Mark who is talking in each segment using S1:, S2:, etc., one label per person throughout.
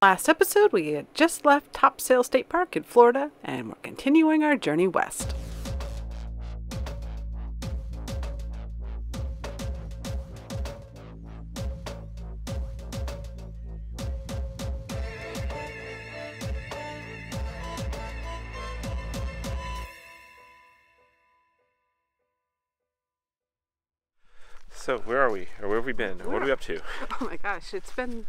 S1: Last episode, we had just left Topsail State Park in Florida, and we're continuing our journey west.
S2: So where are we? Or where have we been? Or what are we up to?
S1: Oh my gosh, it's been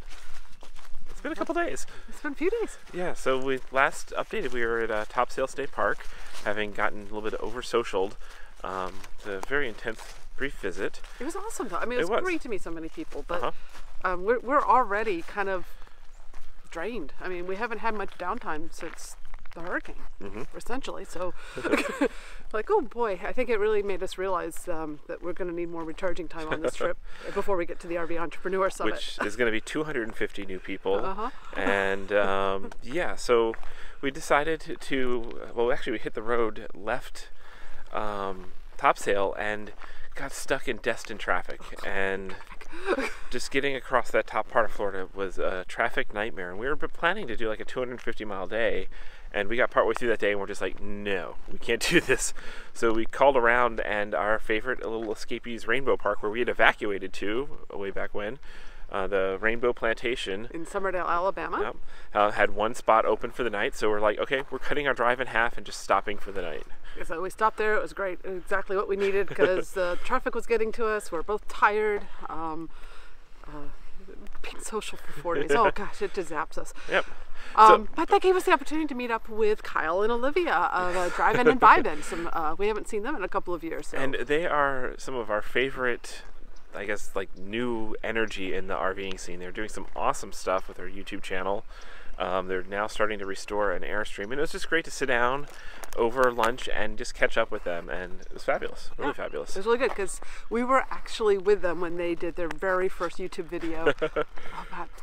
S2: a couple days.
S1: It's been a few days.
S2: Yeah, so we last updated, we were at Topsail State Park, having gotten a little bit over-socialed. It's a very intense, brief visit.
S1: It was awesome though. I mean, it was great to meet so many people, but we're already kind of drained. I mean, we haven't had much downtime since the hurricane, essentially. So, like, oh boy, I think it really made us realize that we're going to need more recharging time on this trip before we get to the RV Entrepreneur Summit.
S2: Which is going to be 250 new people. And yeah, so we decided to, well, actually we hit the road, left Topsail, and got stuck in Destin traffic. And just getting across that top part of Florida was a traffic nightmare. And we were planning to do like a 250-mile day. And we got partway through that day and we're just like, no, we can't do this. So we called around, and our favorite little escapees Rainbow Park, where we had evacuated to way back when, the Rainbow Plantation
S1: in Summerdale, Alabama,
S2: had one spot open for the night. So we're like, okay, we're cutting our drive in half and just stopping for the night.
S1: So we stopped there. It was great. Exactly what we needed, because the traffic was getting to us. We're both tired. Being social for 4 days. Oh gosh, it just zaps us.
S2: Yep.
S1: But that gave us the opportunity to meet up with Kyle and Olivia of Drive-In and Vibe-In. We haven't seen them in a couple of years. So.
S2: And they are some of our favorite, I guess, like new energy in the RVing scene. They're doing some awesome stuff with their YouTube channel. They're now starting to restore an Airstream, and it was just great to sit down over lunch and just catch up with them, and it was fabulous, really fabulous.
S1: It was really good, because we were actually with them when they did their very first YouTube video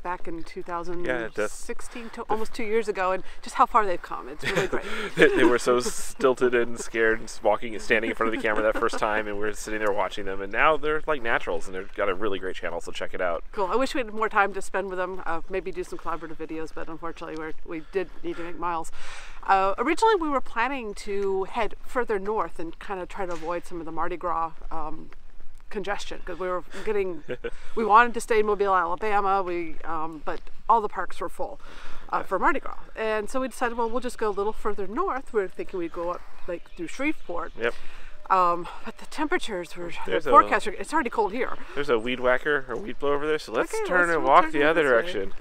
S1: back in 2016, almost 2 years ago, and just how far they've come. It's really great.
S2: They were so stilted and scared and standing in front of the camera that first time, and we were sitting there watching them, and now they're like naturals, and they've got a really great channel, so check it out.
S1: Cool. I wish we had more time to spend with them, maybe do some collaborative videos, but unfortunately we did need to make miles. Originally we were planning to head further north and kind of try to avoid some of the Mardi Gras congestion, because we wanted to stay in Mobile, Alabama, but all the parks were full for Mardi Gras, and so we decided, well, we'll just go a little further north. We were thinking we'd go up like through Shreveport. Yep. But the temperatures were, the forecast, it's already cold here. There's a
S2: weed whacker or weed blower over there, so let's turn and walk the other direction.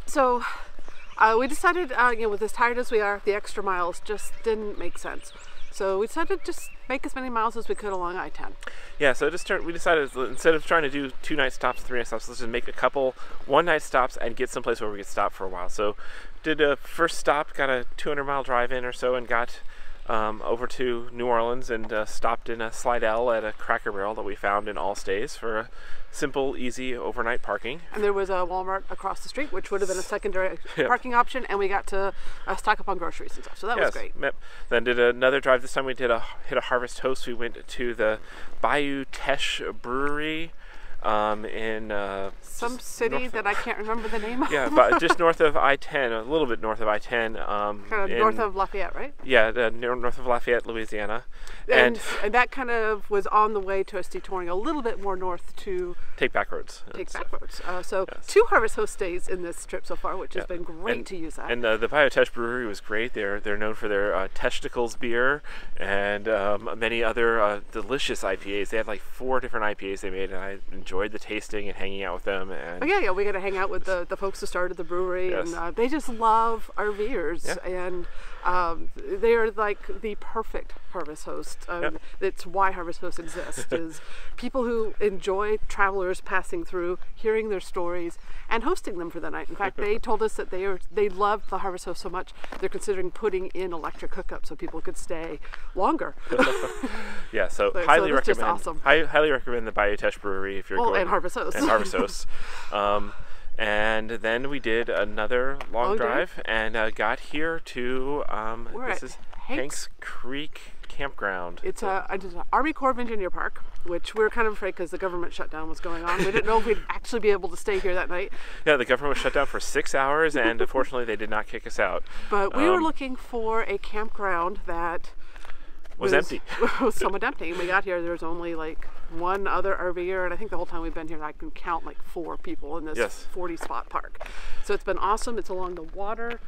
S1: So we decided, with as tired as we are, the extra miles just didn't make sense. So we decided to just make as many miles as we could along I-10.
S2: Yeah, so we decided, instead of trying to do 2 night stops, 3 night stops, let's just make a couple 1 night stops and get someplace where we could stop for a while. So did a first stop, got a 200-mile drive in or so, and got over to New Orleans, and stopped in a Slidell at a Cracker Barrel that we found in Allstays for a simple, easy overnight parking.
S1: And there was a Walmart across the street, which would have been a secondary parking option, and we got to stock up on groceries and stuff, so that was great. Yep.
S2: Then did another drive. This time we hit a Harvest Host. We went to the Bayou Teche Brewery in
S1: some city that I can't remember the name of.
S2: Yeah, but just north of I-10, a little bit north of I-10.
S1: Kind of north of Lafayette, right?
S2: Yeah, north of Lafayette, Louisiana.
S1: And that kind of was on the way to us detouring a little bit more north to
S2: take back roads.
S1: So 2 Harvest Host days in this trip so far, which has been great to use that.
S2: And the Bayou Teche Brewery was great. They're known for their Testicles beer and many other delicious IPAs. They had like 4 different IPAs they made, and I enjoyed the tasting and hanging out with them. And
S1: we got to hang out with the folks who started the brewery, and they just love RVers, and they are like the perfect Harvest Host. It's why Harvest Host exists, is people who enjoy travelers passing through, hearing their stories, and hosting them for the night. In fact, they told us that they loved the Harvest Host so much they're considering putting in electric hookups so people could stay longer.
S2: Yeah, so highly recommend.
S1: Just awesome.
S2: Highly recommend the Bayou Teche Brewery if you're going.
S1: And Harvest Host.
S2: And Harvest Host. And then we did another long drive and got here to Hank's Creek Campground.
S1: It's an Army Corps of Engineer park, which we were kind of afraid because the government shutdown was going on. We didn't know if we'd actually be able to stay here that night.
S2: Yeah, the government was shut down for 6 hours, and unfortunately they did not kick us out.
S1: But we were looking for a campground that
S2: was empty.
S1: was somewhat empty. When we got here, there was only like one other RVer, and I think the whole time we've been here, I can count like 4 people in this 40-spot park. So it's been awesome. It's along the water.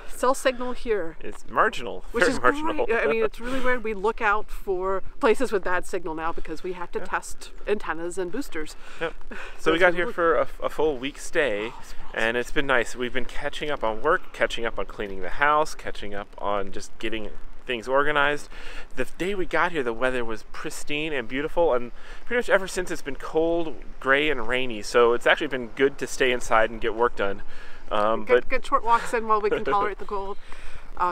S1: Cell signal here.
S2: It's marginal,
S1: which
S2: very
S1: is
S2: marginal.
S1: Great. I mean, it's really weird. We look out for places with bad signal now because we have to test antennas and boosters.
S2: Yep. So we got here for a full week stay, and it's been nice. We've been catching up on work, catching up on cleaning the house, catching up on just getting things organized. The day we got here, the weather was pristine and beautiful, and pretty much ever since it's been cold, gray, and rainy. So it's actually been good to stay inside and get work done.
S1: Get short walks in while we can tolerate the cold.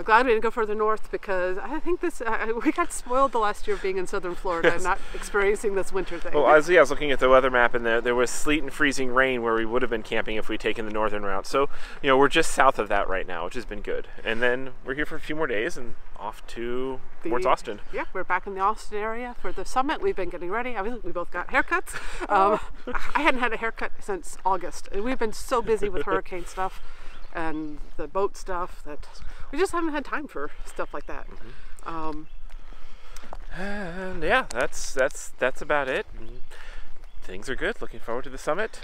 S1: Glad we didn't go further north because I think we got spoiled the last year of being in southern Florida and not experiencing this winter thing.
S2: Well, I was looking at the weather map, and there was sleet and freezing rain where we would have been camping if we'd taken the northern route. So, we're just south of that right now, which has been good. And then we're here for a few more days and off to towards Austin.
S1: Yeah, we're back in the Austin area for the summit. We've been getting ready. We both got haircuts. I hadn't had a haircut since August. And we've been so busy with hurricane stuff and the boat stuff that we just haven't had time for stuff like that.
S2: And yeah, that's about it. Things are good. Looking forward to the summit.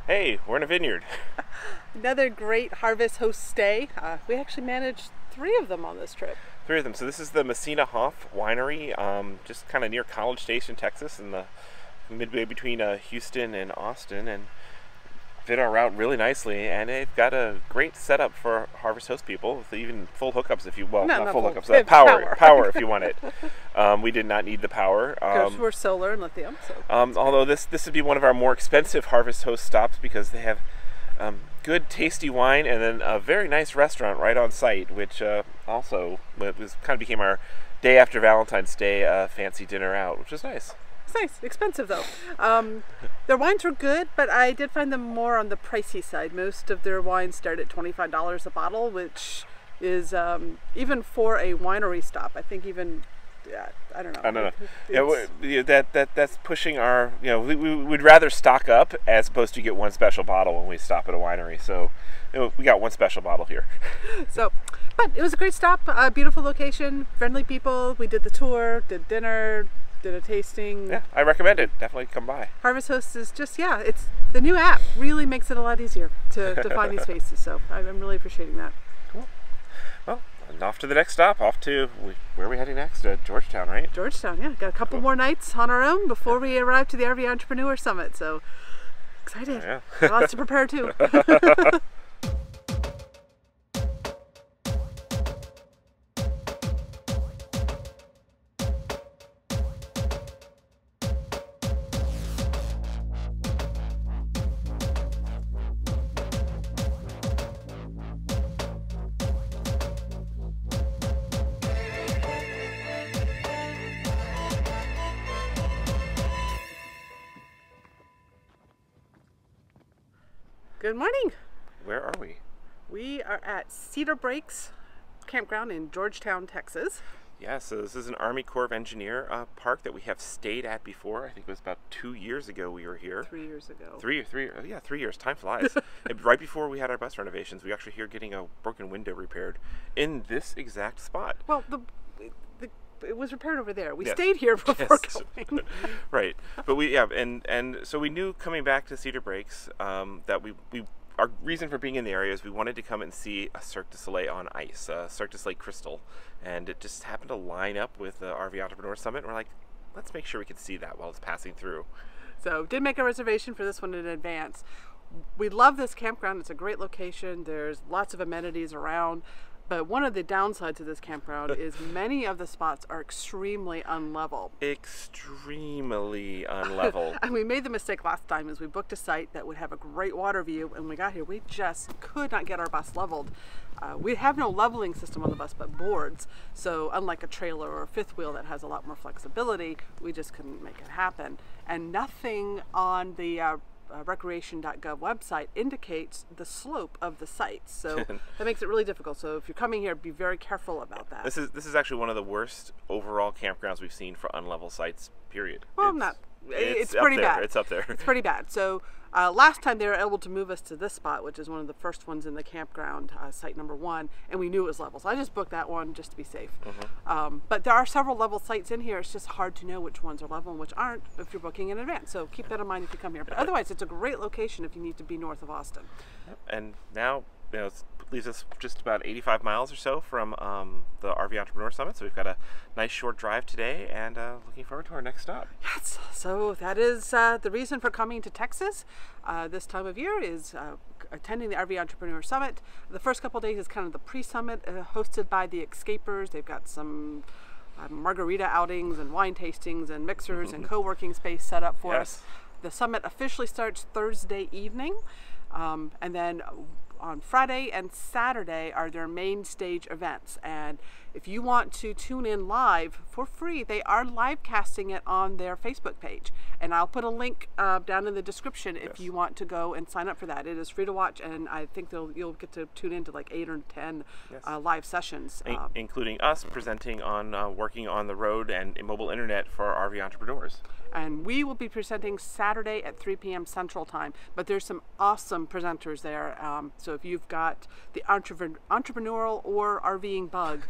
S2: Hey, we're in a vineyard.
S1: Another great Harvest Host stay. We actually managed 3 of them on this trip.
S2: 3 of them. So this is the Messina Hoff Winery, just kind of near College Station, Texas, in the midway between Houston and Austin, and fit our route really nicely. And they've got a great setup for Harvest Host people, with even full hookups if you, well, not full hookups, power if you want it. We did not need the power.
S1: Because we're solar and lithium. So
S2: although this would be one of our more expensive Harvest Host stops because they have good tasty wine and then a very nice restaurant right on site, which also became our day after Valentine's Day fancy dinner out, which was nice.
S1: It's nice. Expensive though. Their wines were good, but I did find them more on the pricey side. Most of their wines start at $25 a bottle, which is even for a winery stop. I think even I don't know. That's pushing our. We would rather stock up as opposed to get one special bottle when we stop at a winery. So we got one special bottle here. But it was a great stop. Beautiful location, friendly people. We did the tour, did dinner, did a tasting.
S2: Yeah, I recommend it. Definitely come by.
S1: Harvest Host is just it's the new app. Really makes it a lot easier to find these faces. So I'm really appreciating that.
S2: Cool. Well. And off to the next stop, where are we heading next? Georgetown, right?
S1: Georgetown, yeah. Got a couple more nights on our own before we arrive to the RV Entrepreneur Summit, so excited. Yeah. Lots to prepare too. Good morning.
S2: Where are we?
S1: We are at Cedar Campground in Georgetown, Texas.
S2: Yeah, so this is an Army Corps of Engineer park that we have stayed at before. I think it was about 2 years ago we were here.
S1: 3 years ago.
S2: 3 years. Time flies. Right before we had our bus renovations, we were actually here getting a broken window repaired in this exact spot.
S1: Well, it was repaired over there. We
S2: Yes.
S1: stayed here before going.
S2: Right, but and so we knew coming back to Cedar Breaks that we our reason for being in the area is we wanted to come and see a Cirque du Soleil on ice, Cirque du Soleil Crystal, and it just happened to line up with the RV Entrepreneur Summit. And we're like, let's make sure we can see that while it's passing through.
S1: So did make a reservation for this one in advance. We love this campground. It's a great location. There's lots of amenities around. But one of the downsides of this campground is many of the spots are extremely unlevel.
S2: Extremely unlevel.
S1: And we made the mistake last time is we booked a site that would have a great water view, and when we got here we just could not get our bus leveled. We have no leveling system on the bus but boards, so unlike a trailer or a fifth wheel that has a lot more flexibility, we just couldn't make it happen. And nothing on the recreation.gov website indicates the slope of the site, so that makes it really difficult. So if you're coming here, be very careful about that.
S2: This is actually one of the worst overall campgrounds we've seen for unlevel sites, period.
S1: Well, it's pretty bad.
S2: It's up there.
S1: It's pretty bad. So last time they were able to move us to this spot, which is one of the first ones in the campground, site number 1, and we knew it was level. So I just booked that one just to be safe. But there are several level sites in here. It's just hard to know which ones are level and which aren't if you're booking in advance. So keep that in mind if you come here. But otherwise, it's a great location if you need to be north of Austin.
S2: And now, it leaves us just about 85 miles or so from the RV Entrepreneur Summit. So we've got a nice short drive today, and looking forward to our next stop.
S1: Yes, so that is the reason for coming to Texas this time of year is attending the RV Entrepreneur Summit. The first couple of days is kind of the pre-summit hosted by the Escapers. They've got some margarita outings and wine tastings and mixers and co-working space set up for us. The summit officially starts Thursday evening, and then on Friday and Saturday are their main stage events. And if you want to tune in live for free, they are live casting it on their Facebook page. And I'll put a link down in the description if you want to go and sign up for that. It is free to watch, and I think you'll get to tune into like 8 or 10 live sessions.
S2: Including us presenting on working on the road and mobile internet for RV entrepreneurs.
S1: And we will be presenting Saturday at 3 p.m. Central Time. But there's some awesome presenters there. So if you've got the entrepreneurial or RVing bug,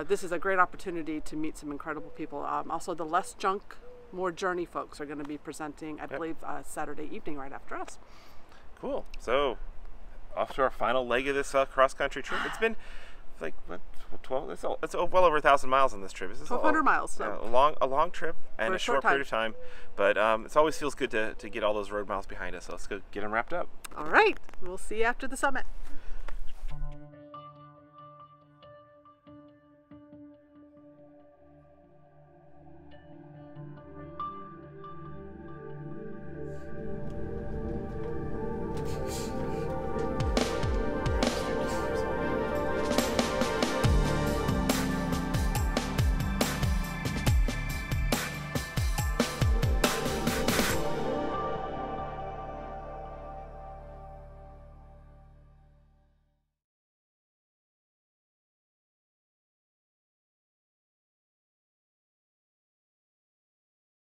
S1: this is a great opportunity to meet some incredible people. Also, the Less Junk, More Journey folks are going to be presenting, I believe, Saturday evening right after us.
S2: Cool. So, off to our final leg of this cross-country trip. It's been like what, 12? It's well over 1,000 miles on this trip. This is
S1: 1,200 miles. So.
S2: A long trip and a short period of time. But it always feels good to get all those road miles behind us. So let's go get them wrapped up.
S1: All right. We'll see you after the summit.